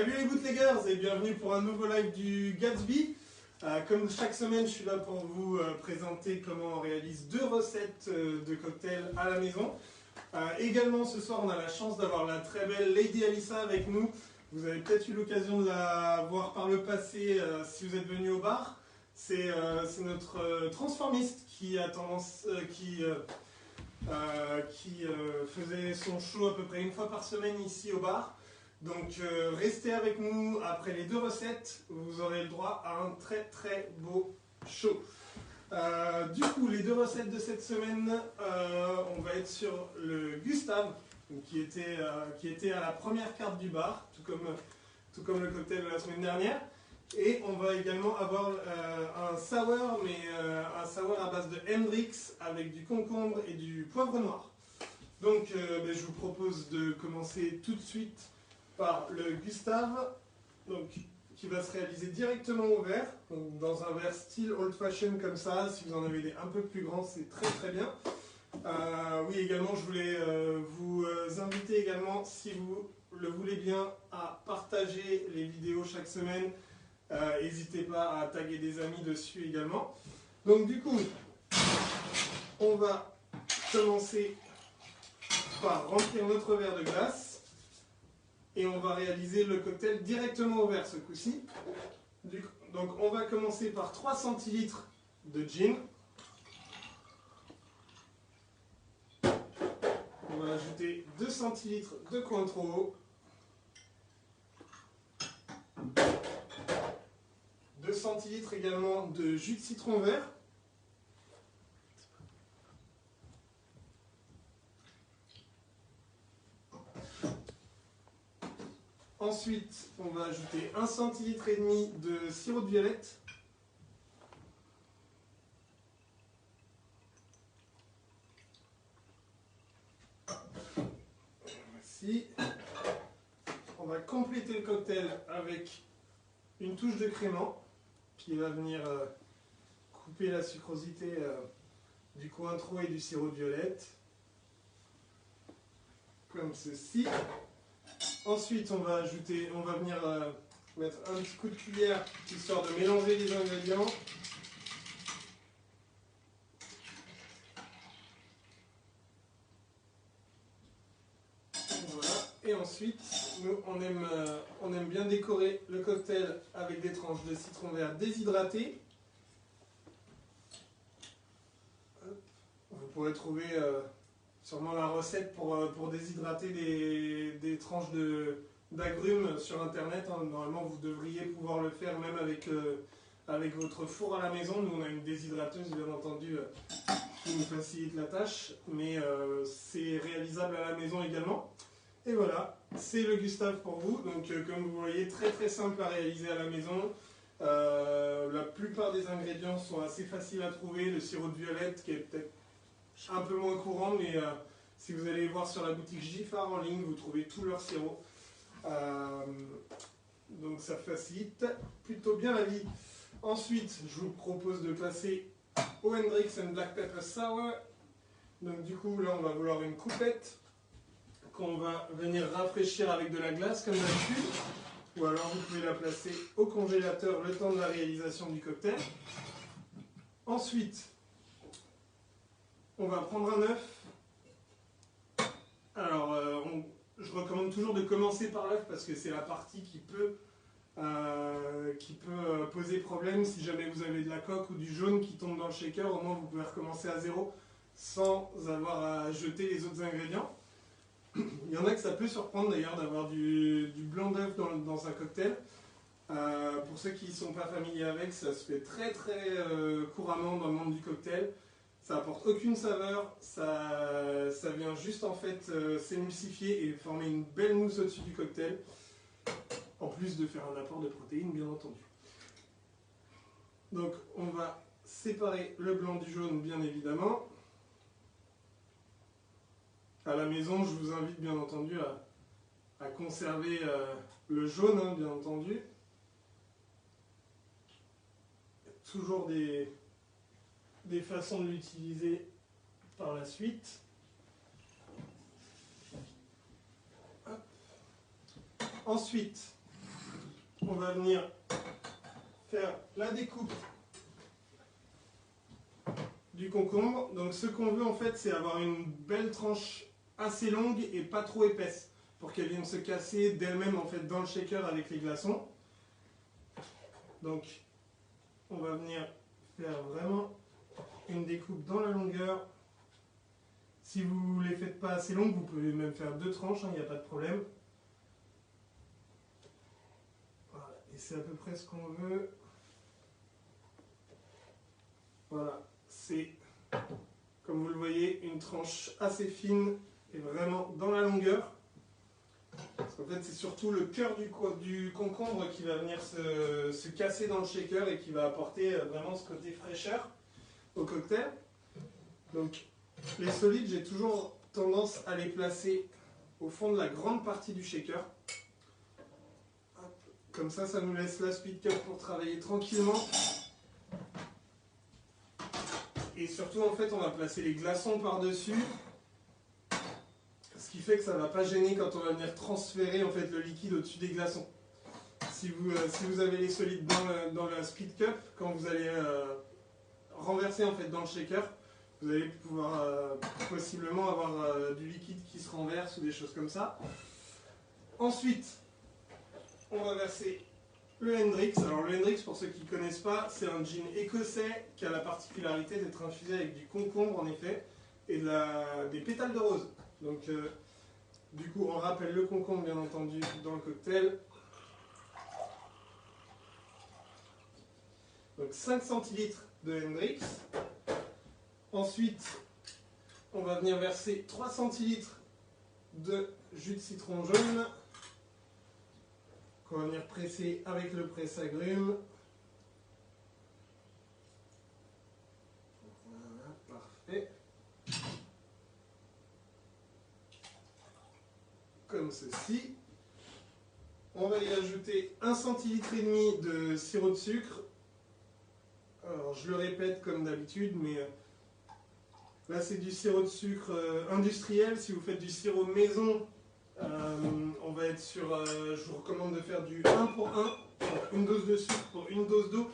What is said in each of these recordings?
Salut les bootleggers et bienvenue pour un nouveau live du Gatsby. Comme chaque semaine, je suis là pour vous présenter comment on réalise 2 recettes de cocktails à la maison. Également ce soir, on a la chance d'avoir la très belle Lady Alyssa avec nous. Vous avez peut-être eu l'occasion de la voir par le passé si vous êtes venu au bar. C'est notre transformiste qui a tendance, qui faisait son show à peu près une fois par semaine ici au bar. Donc restez avec nous, après les 2 recettes, vous aurez le droit à un très très beau show. Du coup, les 2 recettes de cette semaine, on va être sur le Gustave, qui était à la première carte du bar, tout comme le cocktail de la semaine dernière. Et on va également avoir un sour, mais un sour à base de Hendrix avec du concombre et du poivre noir. Donc je vous propose de commencer tout de suite par le Gustave, donc, qui va se réaliser directement au verre, donc dans un verre style old fashion comme ça. Si vous en avez des un peu plus grands, c'est très très bien. Oui, également, je voulais vous inviter également, si vous le voulez bien, à partager les vidéos chaque semaine. N'hésitez pas à taguer des amis dessus également. Donc du coup, on va commencer par remplir notre verre de glace. Et on va réaliser le cocktail directement au verre ce coup-ci. Donc on va commencer par 3 centilitres de gin. On va ajouter 2 centilitres de Cointreau. 2 centilitres également de jus de citron vert. Ensuite, on va ajouter 1,5 centilitre de sirop de violette. Voici. On va compléter le cocktail avec une touche de crément qui va venir couper la sucrosité du Cointreau et du sirop de violette. Comme ceci. Ensuite, on va venir mettre un petit coup de cuillère histoire de mélanger les ingrédients. Voilà. Et ensuite, nous, on aime bien décorer le cocktail avec des tranches de citron vert déshydraté. Vous pourrez trouver sûrement la recette pour déshydrater des tranches d'agrumes sur internet. Normalement vous devriez pouvoir le faire même avec votre four à la maison. Nous on a une déshydrateuse bien entendu qui nous facilite la tâche, mais c'est réalisable à la maison également. Et voilà, c'est le Gustave pour vous. Donc comme vous voyez, très très simple à réaliser à la maison. La plupart des ingrédients sont assez faciles à trouver. Le sirop de violette qui est peut-être un peu moins courant, mais si vous allez voir sur la boutique Giffard en ligne, vous trouvez tout leur sirop. Donc ça facilite plutôt bien la vie. Ensuite, je vous propose de passer au Hendrix and Black Pepper Sour. Donc du coup, là on va vouloir une coupette qu'on va venir rafraîchir avec de la glace comme d'habitude. Ou alors vous pouvez la placer au congélateur le temps de la réalisation du cocktail. Ensuite, on va prendre un œuf. Alors, je recommande toujours de commencer par l'œuf parce que c'est la partie qui peut poser problème. Si jamais vous avez de la coque ou du jaune qui tombe dans le shaker, au moins vous pouvez recommencer à zéro sans avoir à jeter les autres ingrédients. Il y en a que ça peut surprendre d'ailleurs d'avoir du blanc d'œuf dans un cocktail. Pour ceux qui ne sont pas familiers avec, ça se fait très très couramment dans le monde du cocktail. Ça apporte aucune saveur, ça vient juste en fait s'émulsifier et former une belle mousse au-dessus du cocktail, en plus de faire un apport de protéines bien entendu. Donc on va séparer le blanc du jaune bien évidemment. À la maison, je vous invite bien entendu à conserver le jaune, hein, bien entendu. Il y a toujours des façons de l'utiliser par la suite. Hop. Ensuite, on va venir faire la découpe du concombre. Donc ce qu'on veut en fait, c'est avoir une belle tranche assez longue et pas trop épaisse pour qu'elle vienne se casser d'elle-même en fait dans le shaker avec les glaçons. Donc on va venir faire vraiment une découpe dans la longueur. Si vous ne les faites pas assez longues, vous pouvez même faire 2 tranches, il n'y a pas de problème. Voilà. Et c'est à peu près ce qu'on veut. Voilà, c'est, comme vous le voyez, une tranche assez fine et vraiment dans la longueur. Parce qu'en fait, c'est surtout le cœur du concombre qui va venir se casser dans le shaker et qui va apporter vraiment ce côté fraîcheur au cocktail. Donc, les solides, j'ai toujours tendance à les placer au fond de la grande partie du shaker. Comme ça nous laisse la speed cup pour travailler tranquillement. Et surtout, en fait, on va placer les glaçons par-dessus. Ce qui fait que ça ne va pas gêner quand on va venir transférer en fait, le liquide au-dessus des glaçons. Si vous avez les solides dans la speed cup, quand vous allez renverser en fait, dans le shaker, vous allez pouvoir possiblement avoir du liquide qui se renverse ou des choses comme ça. Ensuite, on va verser le Hendrix. Alors le Hendrix, pour ceux qui ne connaissent pas, c'est un gin écossais qui a la particularité d'être infusé avec du concombre en effet et des pétales de rose. Donc du coup on rappelle le concombre bien entendu dans le cocktail. Donc 5 centilitres de Hendrix. Ensuite on va venir verser 3 centilitres de jus de citron jaune qu'on va venir presser avec le presse-agrumes. Voilà, parfait. Comme ceci. On va y ajouter 1,5 centilitre de sirop de sucre. Alors je le répète comme d'habitude, mais là c'est du sirop de sucre industriel. Si vous faites du sirop maison, on va être sur, je vous recommande de faire du 1 pour 1, donc une dose de sucre pour une dose d'eau.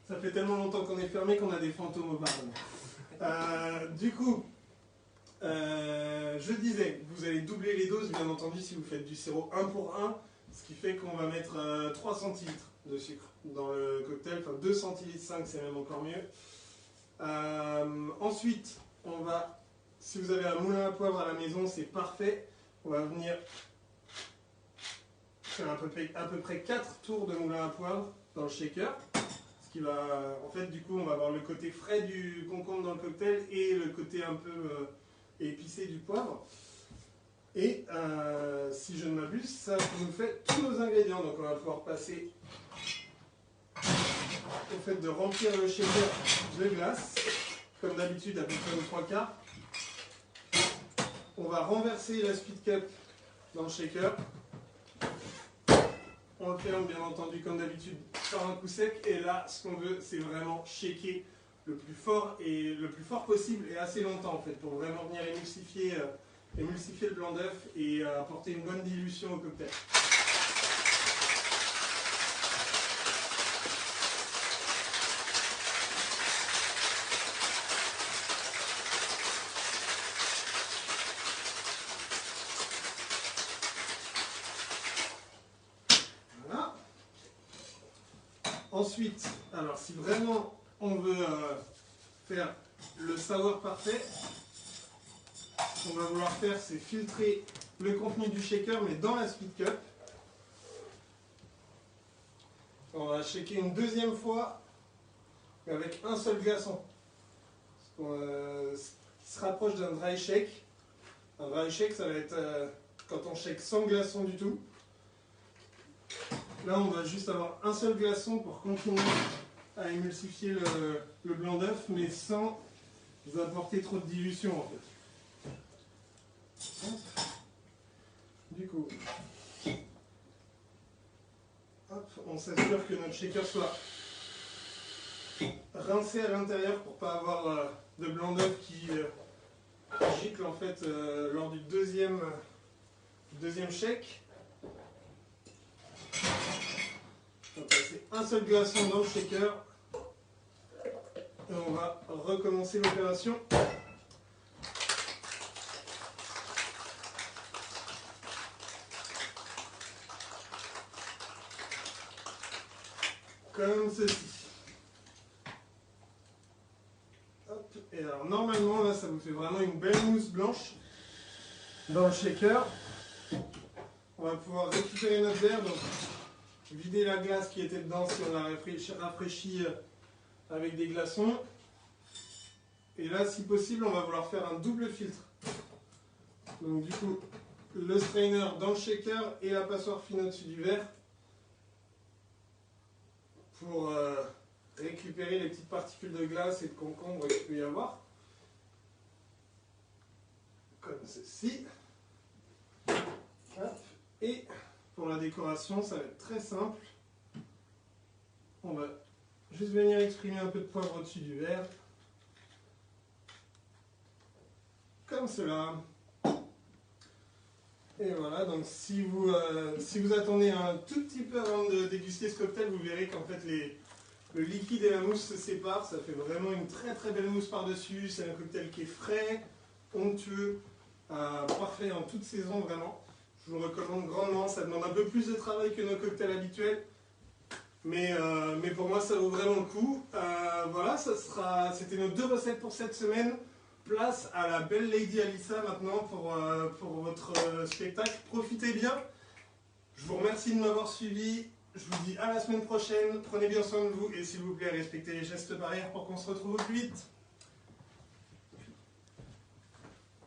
Ça fait tellement longtemps qu'on est fermé qu'on a des fantômes au bar. Du coup, je disais, vous allez doubler les doses bien entendu si vous faites du sirop 1 pour 1, ce qui fait qu'on va mettre 3 centilitres de sucre dans le cocktail, enfin 2 centilitres 5 c'est même encore mieux. Ensuite, on va, si vous avez un moulin à poivre à la maison, c'est parfait. On va venir faire à peu près 4 tours de moulin à poivre dans le shaker. Ce qui va, en fait, du coup, on va avoir le côté frais du concombre dans le cocktail et le côté un peu épicé du poivre. Et si je ne m'abuse, ça nous fait tous nos ingrédients. Donc on va pouvoir passer au fait de remplir le shaker de glace, comme d'habitude à peu près aux 3/4. On va renverser la speed cup dans le shaker. On le ferme bien entendu comme d'habitude par un coup sec. Et là, ce qu'on veut, c'est vraiment shaker le plus fort possible et assez longtemps en fait, pour vraiment venir émulsifier le blanc d'œuf et apporter une bonne dilution au cocktail. Voilà. Ensuite, alors si vraiment on veut faire le sour parfait, ce qu'on va vouloir faire, c'est filtrer le contenu du shaker, mais dans la speed cup. On va shaker une deuxième fois avec un seul glaçon. Ce qui se rapproche d'un dry shake. Un dry shake, ça va être quand on shake sans glaçon du tout. Là, on va juste avoir un seul glaçon pour continuer à émulsifier le blanc d'œuf, mais sans apporter trop de dilution en fait. Du coup, hop, on s'assure que notre shaker soit rincé à l'intérieur pour ne pas avoir de blanc d'œuf qui gicle en fait lors du deuxième Deuxième shake. On va passer un seul glaçon dans le shaker. Et on va recommencer l'opération. Comme ceci. Hop. Et alors normalement là ça vous fait vraiment une belle mousse blanche dans le shaker. On va pouvoir récupérer notre verre, donc vider la glace qui était dedans si on l'a rafraîchi avec des glaçons. Et là si possible on va vouloir faire un double filtre. Donc du coup le strainer dans le shaker et la passoire fine au-dessus du verre. Pour récupérer les petites particules de glace et de concombre qu'il peut y avoir. Comme ceci. Hop. Et pour la décoration, ça va être très simple. On va juste venir exprimer un peu de poivre au-dessus du verre. Comme cela. Et voilà, donc si vous attendez un tout petit peu avant de déguster ce cocktail, vous verrez qu'en fait le liquide et la mousse se séparent. Ça fait vraiment une très très belle mousse par-dessus. C'est un cocktail qui est frais, onctueux, parfait en toute saison vraiment. Je vous le recommande grandement. Ça demande un peu plus de travail que nos cocktails habituels. Mais pour moi ça vaut vraiment le coup. Voilà, c'était nos 2 recettes pour cette semaine. Place à la belle Lady Alyssa maintenant pour votre spectacle. Profitez bien. Je vous remercie de m'avoir suivi. Je vous dis à la semaine prochaine. Prenez bien soin de vous et s'il vous plaît, respectez les gestes barrières pour qu'on se retrouve au plus vite.